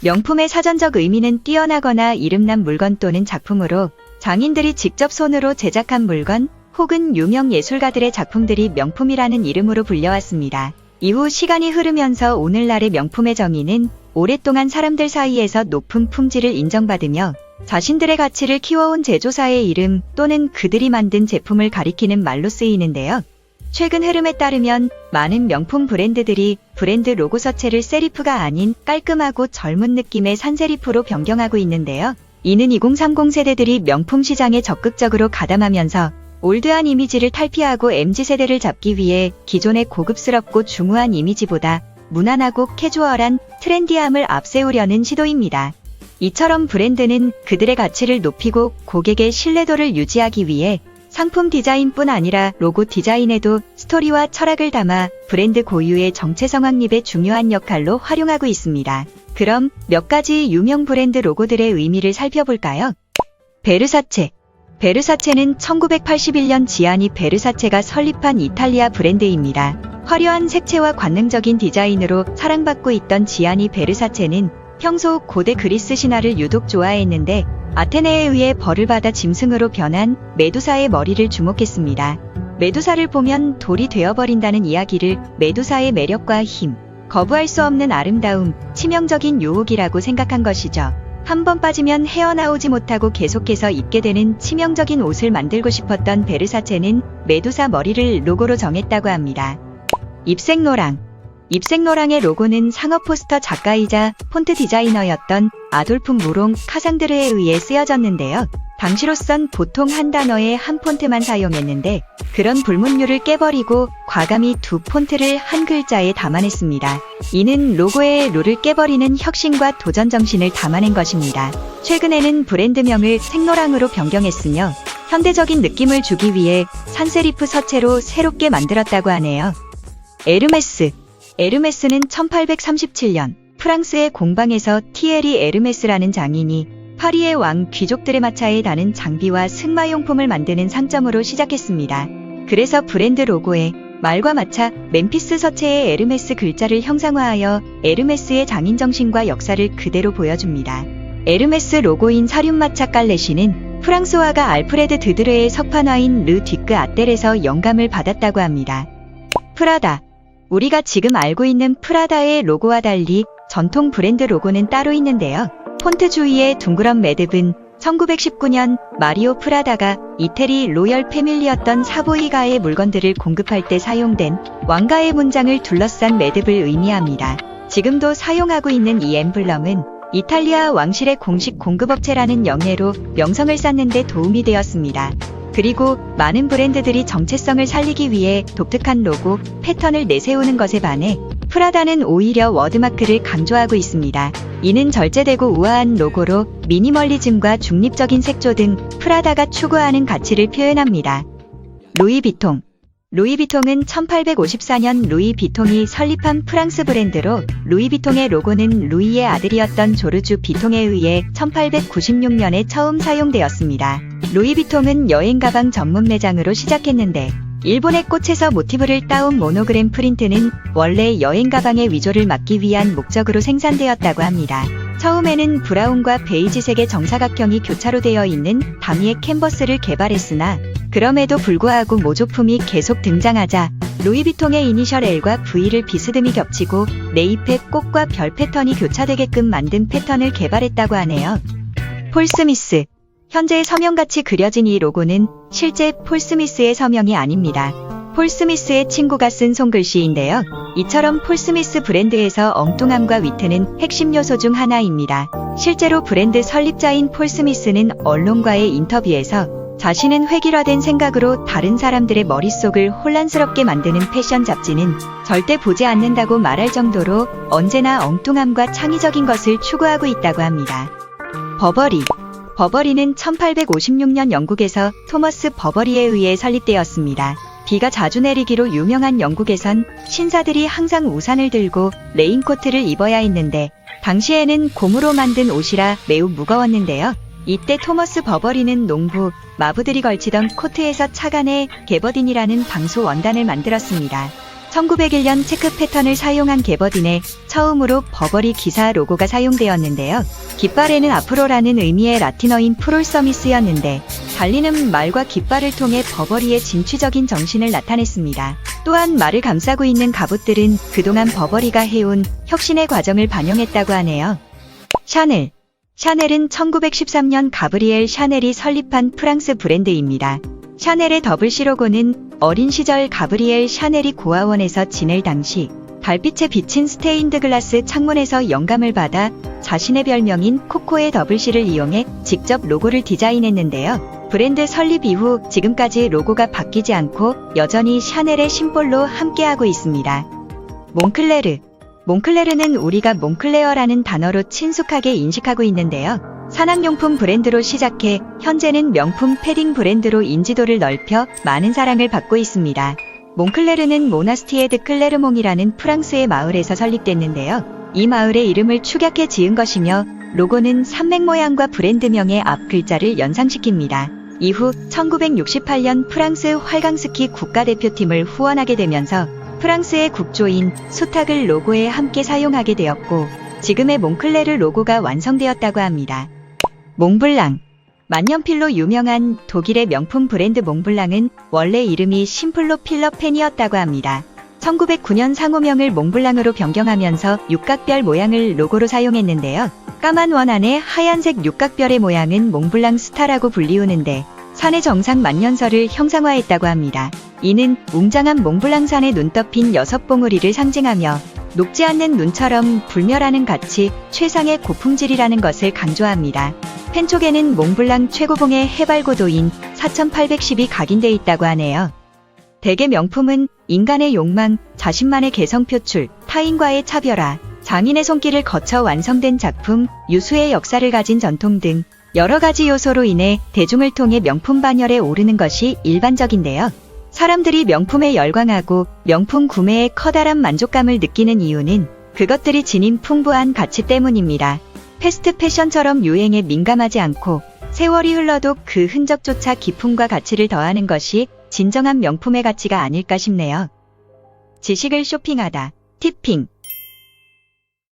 명품의 사전적 의미는 뛰어나거나 이름난 물건 또는 작품으로 장인들이 직접 손으로 제작한 물건 혹은 유명 예술가들의 작품들이 명품이라는 이름으로 불려왔습니다. 이후 시간이 흐르면서 오늘날의 명품의 정의는 오랫동안 사람들 사이에서 높은 품질을 인정받으며 자신들의 가치를 키워온 제조사의 이름 또는 그들이 만든 제품을 가리키는 말로 쓰이는데요. 최근 흐름에 따르면 많은 명품 브랜드들이 브랜드 로고 서체를 세리프가 아닌 깔끔하고 젊은 느낌의 산세리프로 변경하고 있는데요. 이는 2030 세대들이 명품 시장에 적극적으로 가담하면서 올드한 이미지를 탈피하고 MZ세대를 잡기 위해 기존의 고급스럽고 중후한 이미지보다 무난하고 캐주얼한 트렌디함을 앞세우려는 시도입니다. 이처럼 브랜드는 그들의 가치를 높이고 고객의 신뢰도를 유지하기 위해 상품 디자인뿐 아니라 로고 디자인에도 스토리와 철학을 담아 브랜드 고유의 정체성 확립에 중요한 역할로 활용하고 있습니다. 그럼 몇 가지 유명 브랜드 로고들의 의미를 살펴볼까요? 베르사체. 베르사체는 1981년 지아니 베르사체가 설립한 이탈리아 브랜드입니다. 화려한 색채와 관능적인 디자인으로 사랑받고 있던 지아니 베르사체는 평소 고대 그리스 신화를 유독 좋아했는데 아테네에 의해 벌을 받아 짐승으로 변한 메두사의 머리를 주목했습니다. 메두사를 보면 돌이 되어버린다는 이야기를 메두사의 매력과 힘, 거부할 수 없는 아름다움, 치명적인 유혹이라고 생각한 것이죠. 한번 빠지면 헤어나오지 못하고 계속해서 입게 되는 치명적인 옷을 만들고 싶었던 베르사체는 메두사 머리를 로고로 정했다고 합니다. 입생로랑. 입생로랑의 로고는 상업 포스터 작가이자 폰트 디자이너였던 아돌프 무롱 카상드르에 의해 쓰여졌는데요. 당시로선 보통 한 단어에 한 폰트만 사용했는데 그런 불문율을 깨버리고 과감히 두 폰트를 한 글자에 담아냈습니다. 이는 로고의 룰을 깨버리는 혁신과 도전 정신을 담아낸 것입니다. 최근에는 브랜드명을 생로랑으로 변경했으며 현대적인 느낌을 주기 위해 산세리프 서체로 새롭게 만들었다고 하네요. 에르메스. 에르메스는 1837년 프랑스의 공방에서 티에리 에르메스라는 장인이 파리의 왕 귀족들의 마차에 다는 장비와 승마용품을 만드는 상점으로 시작했습니다. 그래서 브랜드 로고에 말과 마차, 멤피스 서체의 에르메스 글자를 형상화하여 에르메스의 장인정신과 역사를 그대로 보여줍니다. 에르메스 로고인 사륜마차 깔레시는 프랑스화가 알프레드 드드르의 석판화인 르 뒤크 아델에서 영감을 받았다고 합니다. 프라다. 우리가 지금 알고 있는 프라다의 로고와 달리 전통 브랜드 로고는 따로 있는데요. 폰트 주위의 둥그런 매듭은 1919년 마리오 프라다가 이태리 로열 패밀리였던 사보이가의 물건들을 공급할 때 사용된 왕가의 문장을 둘러싼 매듭을 의미합니다. 지금도 사용하고 있는 이 엠블럼은 이탈리아 왕실의 공식 공급업체라는 영예로 명성을 쌓는 데 도움이 되었습니다. 그리고 많은 브랜드들이 정체성을 살리기 위해 독특한 로고, 패턴을 내세우는 것에 반해 프라다는 오히려 워드마크를 강조하고 있습니다. 이는 절제되고 우아한 로고로 미니멀리즘과 중립적인 색조 등 프라다가 추구하는 가치를 표현합니다. 루이비통. 루이비통은 1854년 루이 비통이 설립한 프랑스 브랜드로 루이비통의 로고는 루이의 아들이었던 조르주 비통에 의해 1896년에 처음 사용되었습니다. 루이비통은 여행 가방 전문 매장으로 시작했는데 일본의 꽃에서 모티브를 따온 모노그램 프린트는 원래 여행 가방의 위조를 막기 위한 목적으로 생산되었다고 합니다. 처음에는 브라운과 베이지색의 정사각형이 교차로 되어 있는 다미의 캔버스를 개발했으나 그럼에도 불구하고 모조품이 계속 등장하자 루이비통의 이니셜 L과 V를 비스듬히 겹치고 네잎의 꽃과 별 패턴이 교차되게끔 만든 패턴을 개발했다고 하네요. 폴 스미스. 현재 서명같이 그려진 이 로고는 실제 폴 스미스의 서명이 아닙니다. 폴 스미스의 친구가 쓴 손글씨인데요. 이처럼 폴 스미스 브랜드에서 엉뚱함과 위트는 핵심 요소 중 하나입니다. 실제로 브랜드 설립자인 폴 스미스는 언론과의 인터뷰에서 자신은 획일화된 생각으로 다른 사람들의 머릿속을 혼란스럽게 만드는 패션 잡지는 절대 보지 않는다고 말할 정도로 언제나 엉뚱함과 창의적인 것을 추구하고 있다고 합니다. 버버리. 버버리는 1856년 영국에서 토머스 버버리에 의해 설립되었습니다. 비가 자주 내리기로 유명한 영국에선 신사들이 항상 우산을 들고 레인코트를 입어야 했는데 당시에는 고무로 만든 옷이라 매우 무거웠는데요. 이때 토머스 버버리는 농부, 마부들이 걸치던 코트에서 착안해 게버딘이라는 방수 원단을 만들었습니다. 1901년 체크 패턴을 사용한 게버딘에 처음으로 버버리 기사 로고가 사용되었는데요. 깃발에는 앞으로라는 의미의 라틴어인 프롤서미스였는데 달리는 말과 깃발을 통해 버버리의 진취적인 정신을 나타냈습니다. 또한 말을 감싸고 있는 갑옷들은 그동안 버버리가 해온 혁신의 과정을 반영했다고 하네요. 샤넬. 샤넬은 1913년 가브리엘 샤넬이 설립한 프랑스 브랜드입니다. 샤넬의 더블C 로고는 어린 시절 가브리엘 샤넬이 고아원에서 지낼 당시 달빛에 비친 스테인드 글라스 창문에서 영감을 받아 자신의 별명인 코코의 더블C를 이용해 직접 로고를 디자인했는데요. 브랜드 설립 이후 지금까지 로고가 바뀌지 않고 여전히 샤넬의 심볼로 함께하고 있습니다. 몽클레르. 몽클레르는 우리가 몽클레어라는 단어로 친숙하게 인식하고 있는데요. 산악용품 브랜드로 시작해 현재는 명품 패딩 브랜드로 인지도를 넓혀 많은 사랑을 받고 있습니다. 몽클레르는 모나스티에 드 클레르몽이라는 프랑스의 마을에서 설립됐는데요. 이 마을의 이름을 축약해 지은 것이며 로고는 산맥 모양과 브랜드명의 앞 글자를 연상시킵니다. 이후 1968년 프랑스 활강스키 국가대표팀을 후원하게 되면서 프랑스의 국조인 수탁을 로고에 함께 사용하게 되었고 지금의 몽클레르 로고가 완성되었다고 합니다. 몽블랑. 만년필로 유명한 독일의 명품 브랜드 몽블랑은 원래 이름이 심플로 필러펜이었다고 합니다. 1909년 상호명을 몽블랑으로 변경하면서 육각별 모양을 로고로 사용했는데요. 까만 원 안에 하얀색 육각별의 모양은 몽블랑 스타라고 불리우는데 산의 정상 만년설을 형상화했다고 합니다. 이는 웅장한 몽블랑산의 눈떠핀 6봉우리를 상징하며 녹지 않는 눈처럼 불멸하는 가치, 최상의 고품질이라는 것을 강조합니다. 펜촉에는 몽블랑 최고봉의 해발 고도인 4810이 각인돼 있다고 하네요. 대개 명품은 인간의 욕망, 자신만의 개성 표출, 타인과의 차별화, 장인의 손길을 거쳐 완성된 작품, 유수의 역사를 가진 전통 등 여러 가지 요소로 인해 대중을 통해 명품 반열에 오르는 것이 일반적인데요. 사람들이 명품에 열광하고 명품 구매에 커다란 만족감을 느끼는 이유는 그것들이 지닌 풍부한 가치 때문입니다. 패스트 패션처럼 유행에 민감하지 않고 세월이 흘러도 그 흔적조차 기품과 가치를 더하는 것이 진정한 명품의 가치가 아닐까 싶네요. 지식을 쇼핑하다. 티핑.